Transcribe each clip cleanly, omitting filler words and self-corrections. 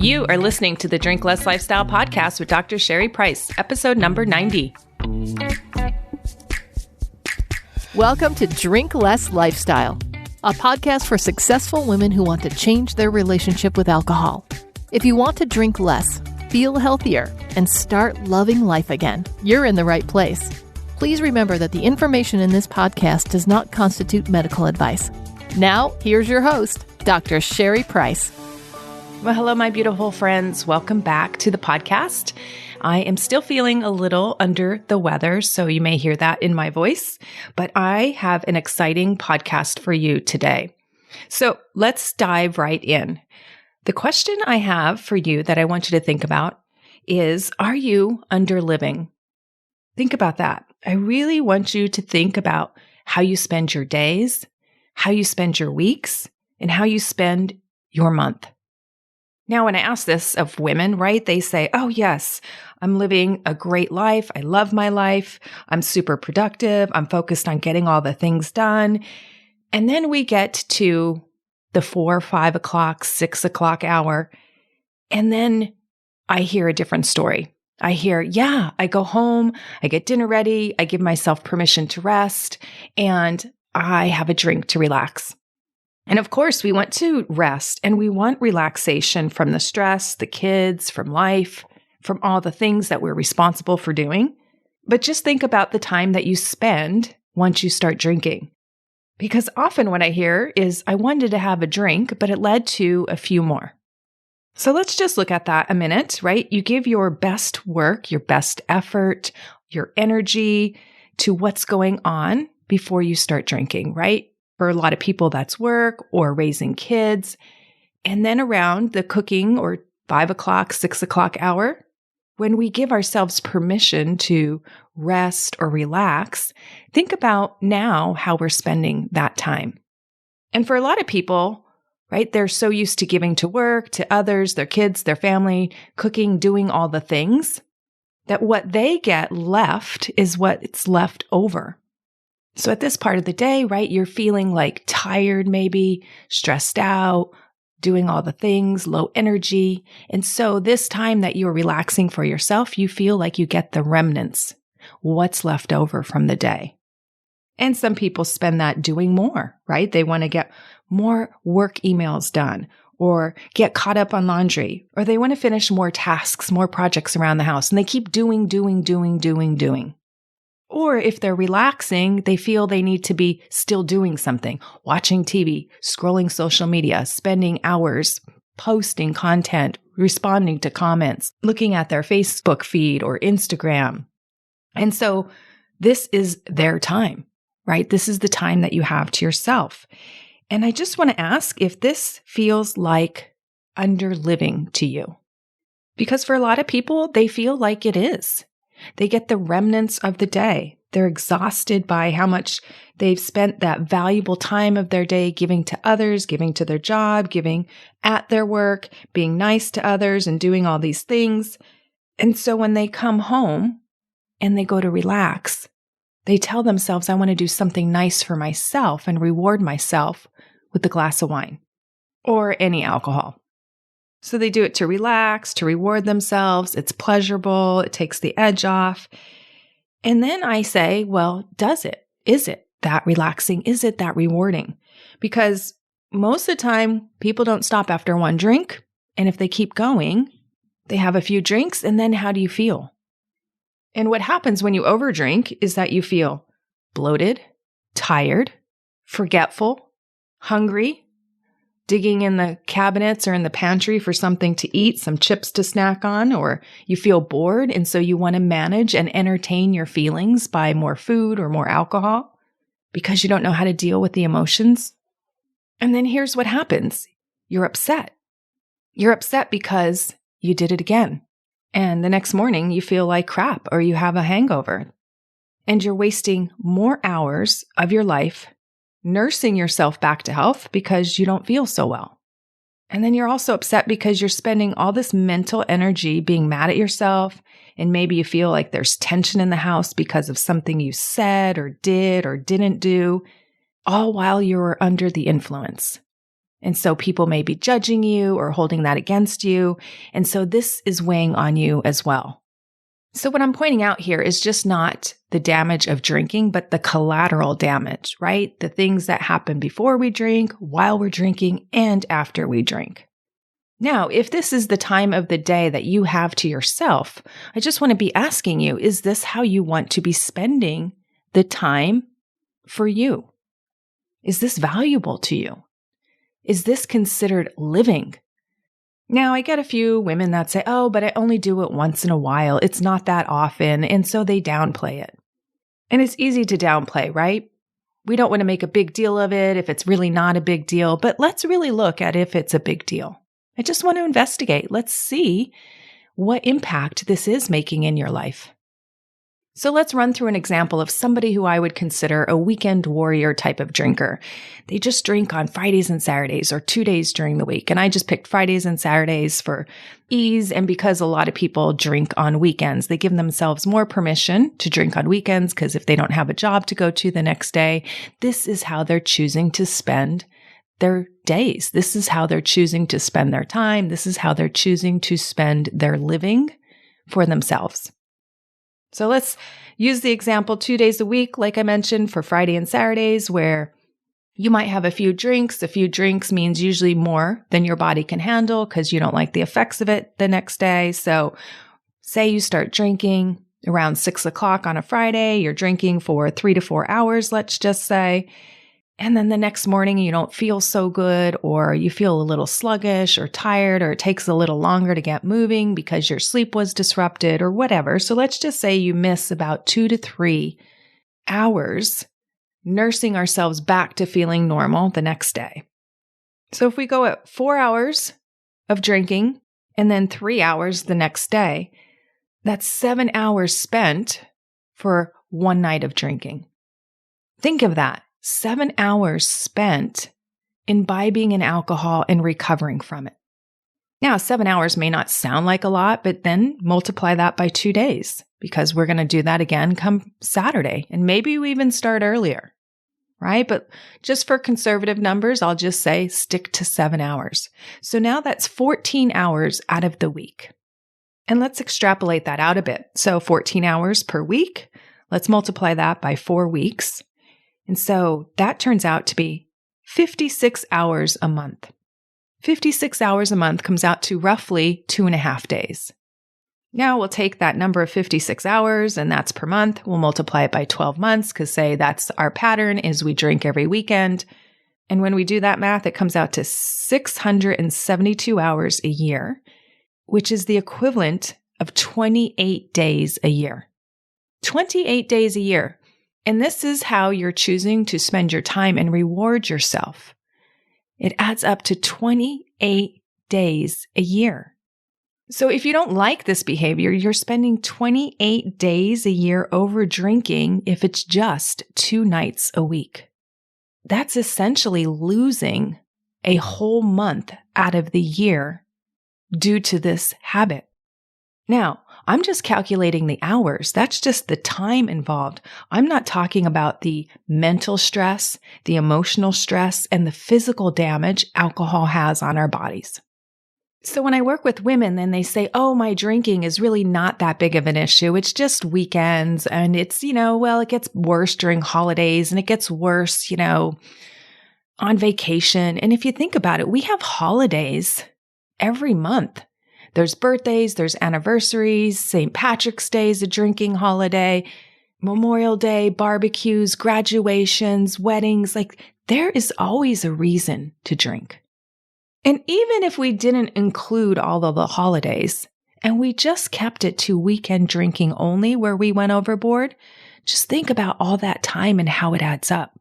You are listening to the Drink Less Lifestyle podcast with Dr. Sherry Price, episode number 90. Welcome to Drink Less Lifestyle, a podcast for successful women who want to change their relationship with alcohol. If you want to drink less, feel healthier, and start loving life again, you're in the right place. Please remember that the information in this podcast does not constitute medical advice. Now, here's your host, Dr. Sherry Price. Well, hello, my beautiful friends. Welcome back to the podcast. I am still feeling a little under the weather, so you may hear that in my voice, but I have an exciting podcast for you today. So let's dive right in. The question I have for you that I want you to think about is, are you underliving? Think about that. I really want you to think about how you spend your days, how you spend your weeks, and how you spend your month. Now, when I ask this of women, right, they say, oh, yes, I'm living a great life. I love my life. I'm super productive. I'm focused on getting all the things done. And then we get to the 4, 5 o'clock, 6 o'clock hour. And then I hear a different story. I hear, yeah, I go home, I get dinner ready, I give myself permission to rest, and I have a drink to relax. And of course, we want to rest and we want relaxation from the stress, the kids, from life, from all the things that we're responsible for doing. But just think about the time that you spend once you start drinking. Because often what I hear is, I wanted to have a drink, but it led to a few more. So let's just look at that a minute, right? You give your best work, your best effort, your energy to what's going on before you start drinking, right? For a lot of people, that's work or raising kids. And then around the cooking or 5 o'clock, 6 o'clock hour, when we give ourselves permission to rest or relax, think about now how we're spending that time. And for a lot of people, right, they're so used to giving to work, to others, their kids, their family, cooking, doing all the things, that what they get left is what's left over. So at this part of the day, right, you're feeling like tired, maybe stressed out, doing all the things, low energy. And so this time that you're relaxing for yourself, you feel like you get the remnants, what's left over from the day. And some people spend that doing more, right? They want to get more work emails done or get caught up on laundry, or they want to finish more tasks, more projects around the house. And they keep doing. Or if they're relaxing, they feel they need to be still doing something, watching TV, scrolling social media, spending hours posting content, responding to comments, looking at their Facebook feed or Instagram. And so this is their time, right? This is the time that you have to yourself. And I just want to ask if this feels like underliving to you. Because for a lot of people, they feel like it is. They get the remnants of the day. They're exhausted by how much they've spent that valuable time of their day giving to others, giving to their job, giving at their work, being nice to others and doing all these things. And so when they come home and they go to relax, they tell themselves, I want to do something nice for myself and reward myself with a glass of wine or any alcohol. So they do it to relax, to reward themselves. It's pleasurable. It takes the edge off. And then I say, well, does it? Is it that relaxing? Is it that rewarding? Because most of the time, people don't stop after one drink. And if they keep going, they have a few drinks. And then how do you feel? And what happens when you overdrink is that you feel bloated, tired, forgetful, hungry, digging in the cabinets or in the pantry for something to eat, some chips to snack on, or you feel bored and so you want to manage and entertain your feelings by more food or more alcohol because you don't know how to deal with the emotions. And then here's what happens. You're upset. You're upset because you did it again. And the next morning you feel like crap or you have a hangover. And you're wasting more hours of your life nursing yourself back to health because you don't feel so well. And then you're also upset because you're spending all this mental energy being mad at yourself. And maybe you feel like there's tension in the house because of something you said or did or didn't do, all while you were under the influence. And so people may be judging you or holding that against you. And so this is weighing on you as well. So what I'm pointing out here is just not the damage of drinking, but the collateral damage, right? The things that happen before we drink, while we're drinking, and after we drink. Now, if this is the time of the day that you have to yourself, I just want to be asking you, is this how you want to be spending the time for you? Is this valuable to you? Is this considered living? Now, I get a few women that say, oh, but I only do it once in a while. It's not that often. And so they downplay it. And it's easy to downplay, right? We don't want to make a big deal of it if it's really not a big deal, but let's really look at if it's a big deal. I just want to investigate. Let's see what impact this is making in your life. So let's run through an example of somebody who I would consider a weekend warrior type of drinker. They just drink on Fridays and Saturdays or 2 days during the week. And I just picked Fridays and Saturdays for ease. And because a lot of people drink on weekends, they give themselves more permission to drink on weekends because if they don't have a job to go to the next day, this is how they're choosing to spend their days. This is how they're choosing to spend their time. This is how they're choosing to spend their living for themselves. So let's use the example 2 days a week, like I mentioned, for Friday and Saturdays, where you might have a few drinks. A few drinks means usually more than your body can handle because you don't like the effects of it the next day. So say you start drinking around 6 o'clock on a Friday, you're drinking for 3 to 4 hours, let's just say. And then the next morning you don't feel so good, or you feel a little sluggish or tired, or it takes a little longer to get moving because your sleep was disrupted or whatever. So let's just say you miss about 2 to 3 hours nursing ourselves back to feeling normal the next day. So if we go at 4 hours of drinking and then 3 hours the next day, that's 7 hours spent for one night of drinking. Think of that. 7 hours spent imbibing in alcohol and recovering from it. Now, 7 hours may not sound like a lot, but then multiply that by 2 days because we're going to do that again come Saturday. And maybe we even start earlier, right? But just for conservative numbers, I'll just say stick to 7 hours. So now that's 14 hours out of the week. And let's extrapolate that out a bit. So 14 hours per week. Let's multiply that by 4 weeks. And so that turns out to be 56 hours a month. 56 hours a month comes out to roughly 2.5 days. Now we'll take that number of 56 hours, and that's per month. We'll multiply it by 12 months because say that's our pattern is we drink every weekend. And when we do that math, it comes out to 672 hours a year, which is the equivalent of 28 days a year. 28 days a year. And this is how you're choosing to spend your time and reward yourself. It adds up to 28 days a year. So if you don't like this behavior, you're spending 28 days a year over drinking if it's just 2 nights a week. That's essentially losing a whole month out of the year due to this habit. Now, I'm just calculating the hours. That's just the time involved. I'm not talking about the mental stress, the emotional stress, and the physical damage alcohol has on our bodies. So when I work with women, then they say, oh, my drinking is really not that big of an issue. It's just weekends. And it's, it gets worse during holidays and it gets worse, on vacation. And if you think about it, we have holidays every month. There's birthdays, there's anniversaries, St. Patrick's Day is a drinking holiday, Memorial Day, barbecues, graduations, weddings. There is always a reason to drink. And even if we didn't include all of the holidays and we just kept it to weekend drinking only where we went overboard, just think about all that time and how it adds up.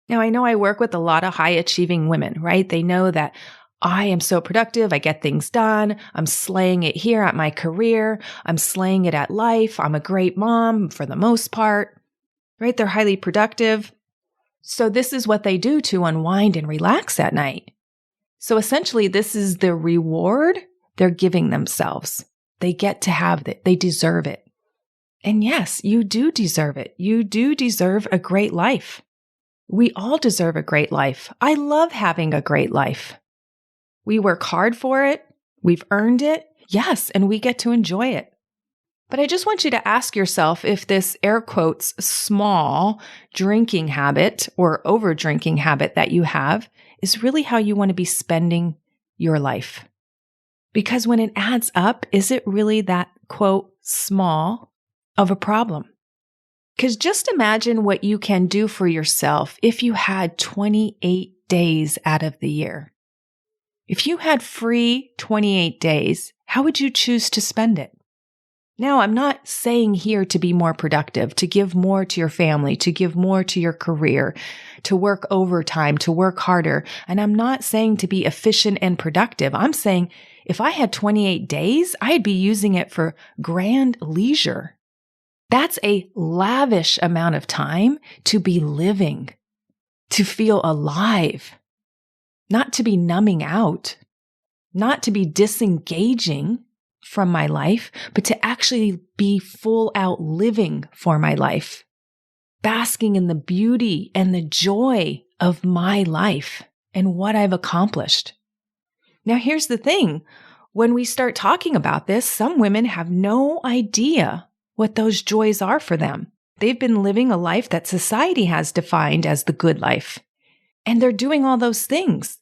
Now, I know I work with a lot of high achieving women, right? They know that I am so productive. I get things done. I'm slaying it here at my career. I'm slaying it at life. I'm a great mom for the most part, right? They're highly productive. So this is what they do to unwind and relax at night. So essentially, this is the reward they're giving themselves. They get to have it. They deserve it. And yes, you do deserve it. You do deserve a great life. We all deserve a great life. I love having a great life. We work hard for it. We've earned it. Yes, and we get to enjoy it. But I just want you to ask yourself if this air quotes small drinking habit or over drinking habit that you have is really how you want to be spending your life. Because when it adds up, is it really that quote small of a problem? Because just imagine what you can do for yourself if you had 28 days out of the year. If you had free 28 days, how would you choose to spend it? Now, I'm not saying here to be more productive, to give more to your family, to give more to your career, to work overtime, to work harder. And I'm not saying to be efficient and productive. I'm saying if I had 28 days, I'd be using it for grand leisure. That's a lavish amount of time to be living, to feel alive, not to be numbing out, not to be disengaging from my life, but to actually be full out living for my life, basking in the beauty and the joy of my life and what I've accomplished. Now, here's the thing. When we start talking about this, some women have no idea what those joys are for them. They've been living a life that society has defined as the good life, and they're doing all those things.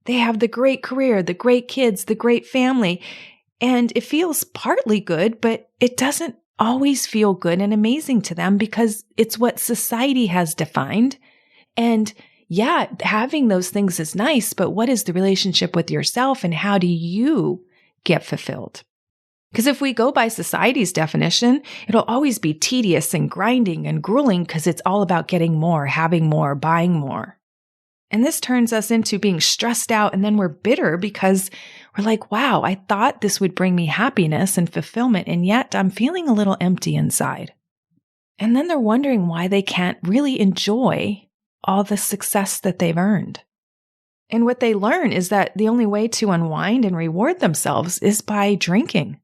They have the great career, the great kids, the great family, and it feels partly good, but it doesn't always feel good and amazing to them because it's what society has defined. And yeah, having those things is nice, but what is the relationship with yourself and how do you get fulfilled? Because if we go by society's definition, it'll always be tedious and grinding and grueling because it's all about getting more, having more, buying more. And this turns us into being stressed out, and then we're bitter because we're like, wow, I thought this would bring me happiness and fulfillment, and yet I'm feeling a little empty inside. And then they're wondering why they can't really enjoy all the success that they've earned. And what they learn is that the only way to unwind and reward themselves is by drinking.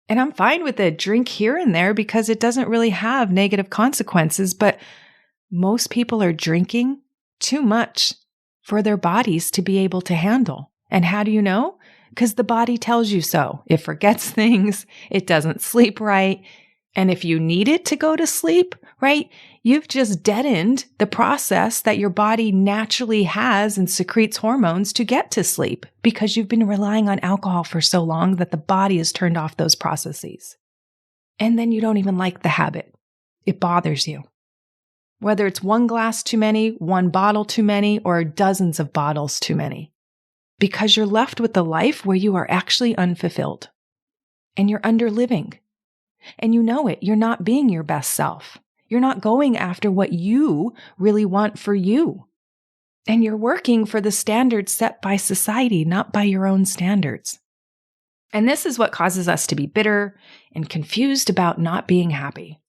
And I'm fine with a drink here and there because it doesn't really have negative consequences, but most people are drinking too much for their bodies to be able to handle. And how do you know? Because the body tells you so. It forgets things. It doesn't sleep right. And if you need it to go to sleep, right, you've just deadened the process that your body naturally has and secretes hormones to get to sleep because you've been relying on alcohol for so long that the body has turned off those processes. And then you don't even like the habit. It bothers you. Whether it's one glass too many, one bottle too many, or dozens of bottles too many. Because you're left with a life where you are actually unfulfilled. And you're underliving. And you know it. You're not being your best self. You're not going after what you really want for you. And you're working for the standards set by society, not by your own standards. And this is what causes us to be bitter and confused about not being happy.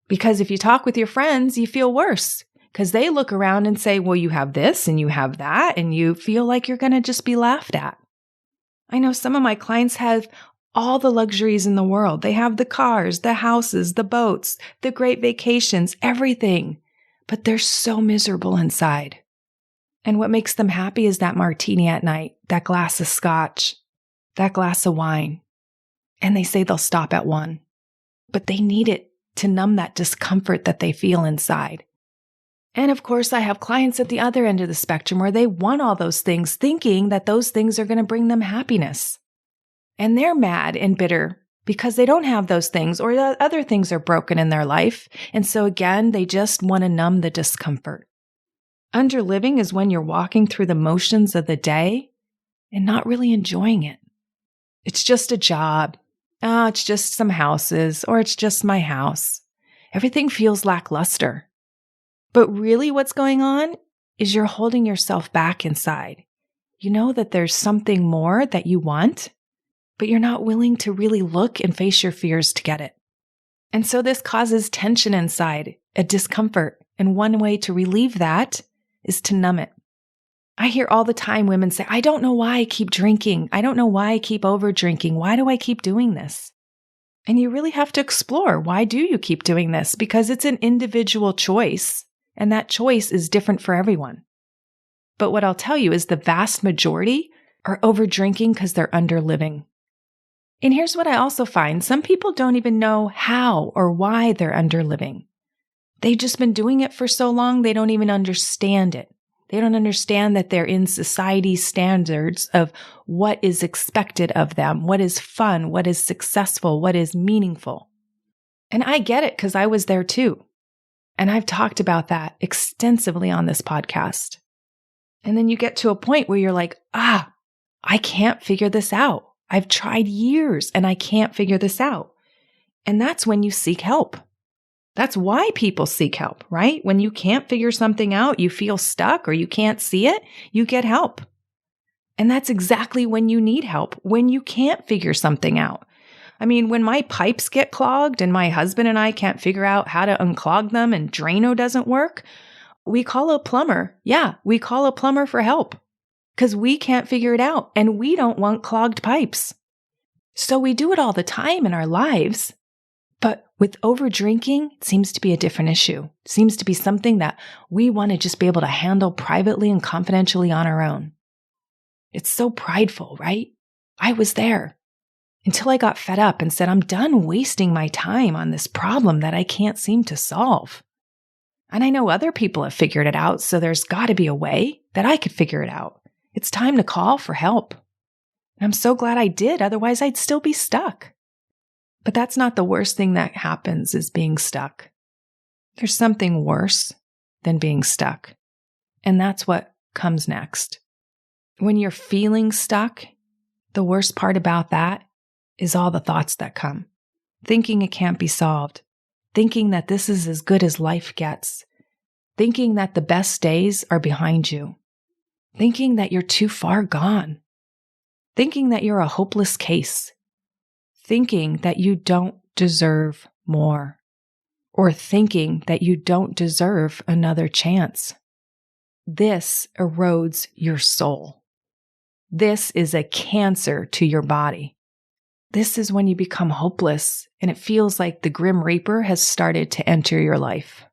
Because if you talk with your friends, you feel worse because they look around and say, well, you have this and you have that, and you feel like you're going to just be laughed at. I know some of my clients have all the luxuries in the world. They have the cars, the houses, the boats, the great vacations, everything, but they're so miserable inside. And what makes them happy is that martini at night, that glass of scotch, that glass of wine. And they say they'll stop at one, but they need it to numb that discomfort that they feel inside. And of course, I have clients at the other end of the spectrum where they want all those things, thinking that those things are going to bring them happiness. And they're mad and bitter because they don't have those things or the other things are broken in their life. And so again, they just want to numb the discomfort. Underliving is when you're walking through the motions of the day and not really enjoying it. It's just a job. Oh, it's just some houses, or it's just my house. Everything feels lackluster. But really what's going on is you're holding yourself back inside. You know that there's something more that you want, but you're not willing to really look and face your fears to get it. And so this causes tension inside, a discomfort. And one way to relieve that is to numb it. I hear all the time women say, I don't know why I keep drinking. I don't know why I keep over drinking. Why do I keep doing this? And you really have to explore, why do you keep doing this? Because it's an individual choice and that choice is different for everyone. But what I'll tell you is the vast majority are overdrinking because they're underliving. And here's what I also find. Some people don't even know how or why they're underliving. They've just been doing it for so long, they don't even understand it. They don't understand that they're in society's standards of what is expected of them, what is fun, what is successful, what is meaningful. And I get it because I was there too. And I've talked about that extensively on this podcast. And then you get to a point where you're like, I can't figure this out. I've tried years and I can't figure this out. And that's when you seek help. That's why people seek help, right? When you can't figure something out, you feel stuck or you can't see it, you get help. And that's exactly when you need help, when you can't figure something out. I mean, when my pipes get clogged and my husband and I can't figure out how to unclog them and Drano doesn't work, we call a plumber. Yeah, we call a plumber for help because we can't figure it out and we don't want clogged pipes. So we do it all the time in our lives. But with overdrinking, it seems to be a different issue. It seems to be something that we want to just be able to handle privately and confidentially on our own. It's so prideful, right? I was there until I got fed up and said, I'm done wasting my time on this problem that I can't seem to solve. And I know other people have figured it out, so there's got to be a way that I could figure it out. It's time to call for help. And I'm so glad I did, otherwise I'd still be stuck. But that's not the worst thing that happens is being stuck. There's something worse than being stuck. And that's what comes next. When you're feeling stuck, the worst part about that is all the thoughts that come. Thinking it can't be solved. Thinking that this is as good as life gets. Thinking that the best days are behind you. Thinking that you're too far gone. Thinking that you're a hopeless case. Thinking that you don't deserve more, or thinking that you don't deserve another chance. This erodes your soul. This is a cancer to your body. This is when you become hopeless and it feels like the Grim Reaper has started to enter your life.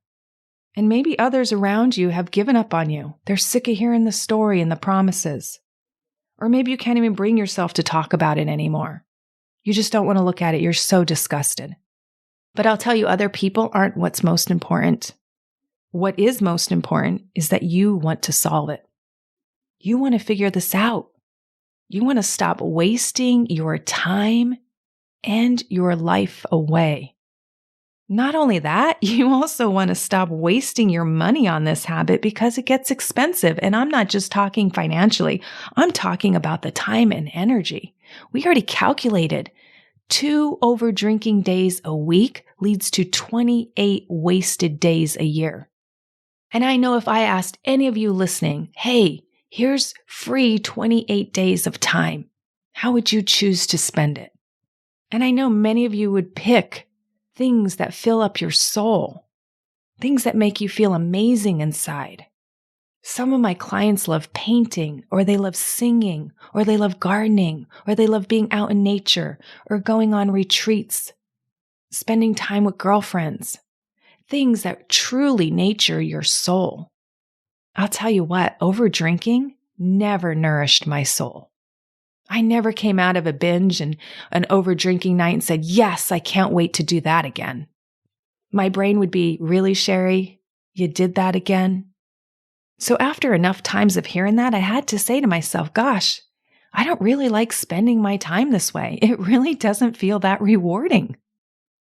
And maybe others around you have given up on you. They're sick of hearing the story and the promises. Or maybe you can't even bring yourself to talk about it anymore. You just don't want to look at it. You're so disgusted. But I'll tell you, other people aren't what's most important. What is most important is that you want to solve it. You want to figure this out. You want to stop wasting your time and your life away. Not only that, you also want to stop wasting your money on this habit because it gets expensive. And I'm not just talking financially. I'm talking about the time and energy. We already calculated 2 overdrinking days a week leads to 28 wasted days a year. And I know if I asked any of you listening, hey, here's free 28 days of time, how would you choose to spend it? And I know many of you would pick things that fill up your soul, things that make you feel amazing inside. Some of my clients love painting, or they love singing, or they love gardening, or they love being out in nature, or going on retreats, spending time with girlfriends, things that truly nurture your soul. I'll tell you what, overdrinking never nourished my soul. I never came out of a binge and an overdrinking night and said, yes, I can't wait to do that again. My brain would be, really, Sherry? You did that again? So after enough times of hearing that, I had to say to myself, gosh, I don't really like spending my time this way. It really doesn't feel that rewarding.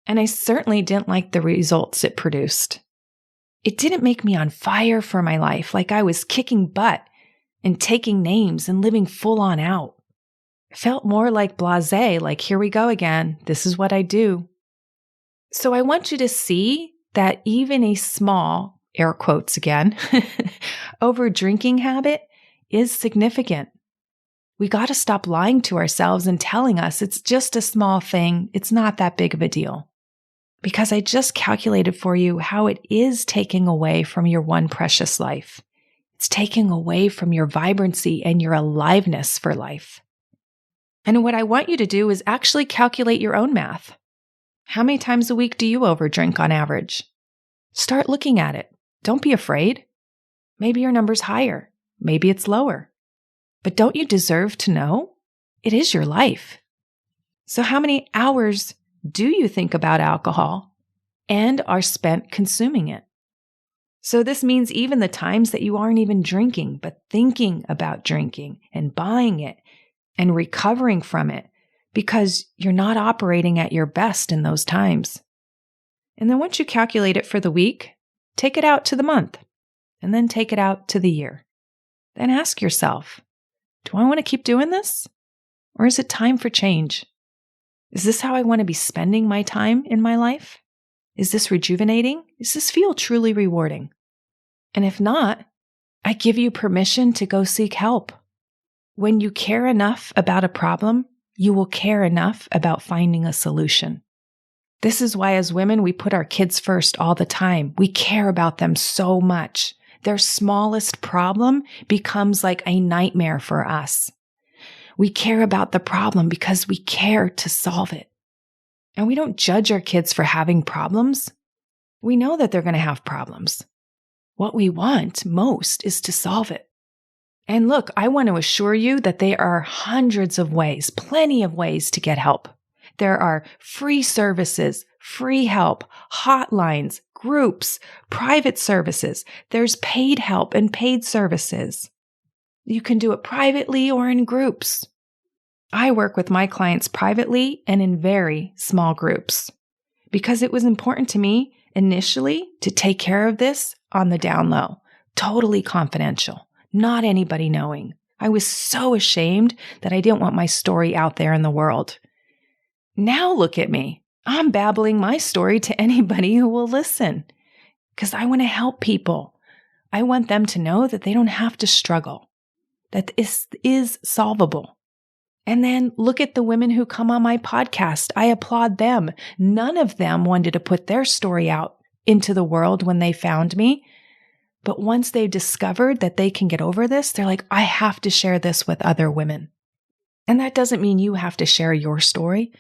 And I certainly didn't like the results it produced. It didn't make me on fire for my life, like I was kicking butt and taking names and living full on out. It felt more like blasé, like here we go again. This is what I do. So I want you to see that even a small, air quotes again, overdrinking habit is significant. We got to stop lying to ourselves and telling us it's just a small thing. It's not that big of a deal. Because I just calculated for you how it is taking away from your one precious life. It's taking away from your vibrancy and your aliveness for life. And what I want you to do is actually calculate your own math. How many times a week do you overdrink on average? Start looking at it. Don't be afraid. Maybe your number's higher. Maybe it's lower. But don't you deserve to know? It is your life. So how many hours do you think about alcohol and are spent consuming it? So this means even the times that you aren't even drinking, but thinking about drinking and buying it and recovering from it because you're not operating at your best in those times. And then once you calculate it for the week, take it out to the month and then take it out to the year. Then ask yourself, do I want to keep doing this? Or is it time for change? Is this how I want to be spending my time in my life? Is this rejuvenating? Does this feel truly rewarding? And if not, I give you permission to go seek help. When you care enough about a problem, you will care enough about finding a solution. This is why as women, we put our kids first all the time. We care about them so much. Their smallest problem becomes like a nightmare for us. We care about the problem because we care to solve it. And we don't judge our kids for having problems. We know that they're going to have problems. What we want most is to solve it. And look, I want to assure you that there are hundreds of ways, plenty of ways to get help. There are free services, free help, hotlines, groups, private services. There's paid help and paid services. You can do it privately or in groups. I work with my clients privately and in very small groups because it was important to me initially to take care of this on the down low, totally confidential, not anybody knowing. I was so ashamed that I didn't want my story out there in the world. Now look at me. I'm babbling my story to anybody who will listen because I want to help people. I want them to know that they don't have to struggle, that this is solvable. And then look at the women who come on my podcast. I applaud them. None of them wanted to put their story out into the world when they found me. But once they discovered that they can get over this, they're like, I have to share this with other women. And that doesn't mean you have to share your story,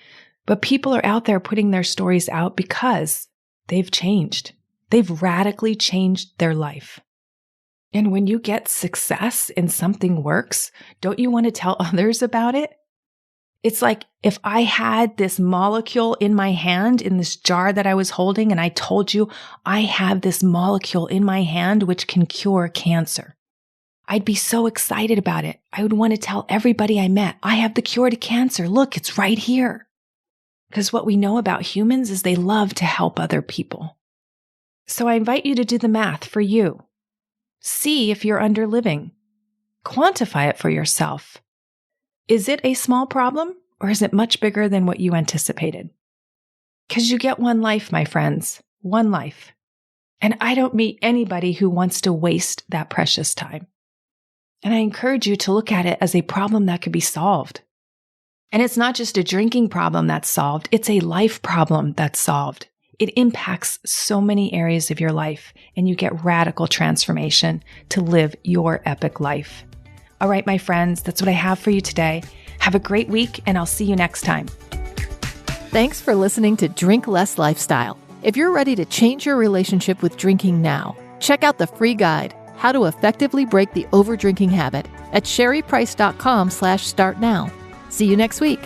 but people are out there putting their stories out because they've changed. They've radically changed their life. And when you get success and something works, don't you want to tell others about it? It's like if I had this molecule in my hand in this jar that I was holding and I told you I have this molecule in my hand which can cure cancer. I'd be so excited about it. I would want to tell everybody I met, I have the cure to cancer. Look, it's right here. Because what we know about humans is they love to help other people. So I invite you to do the math for you. See if you're underliving. Quantify it for yourself. Is it a small problem or is it much bigger than what you anticipated? Because you get one life, my friends, one life. And I don't meet anybody who wants to waste that precious time. And I encourage you to look at it as a problem that could be solved. And it's not just a drinking problem that's solved, it's a life problem that's solved. It impacts so many areas of your life, and you get radical transformation to live your epic life. All right, my friends, that's what I have for you today. Have a great week, and I'll see you next time. Thanks for listening to Drink Less Lifestyle. If you're ready to change your relationship with drinking now, check out the free guide, How to Effectively Break the Overdrinking Habit, at sherryprice.com/startnow. See you next week.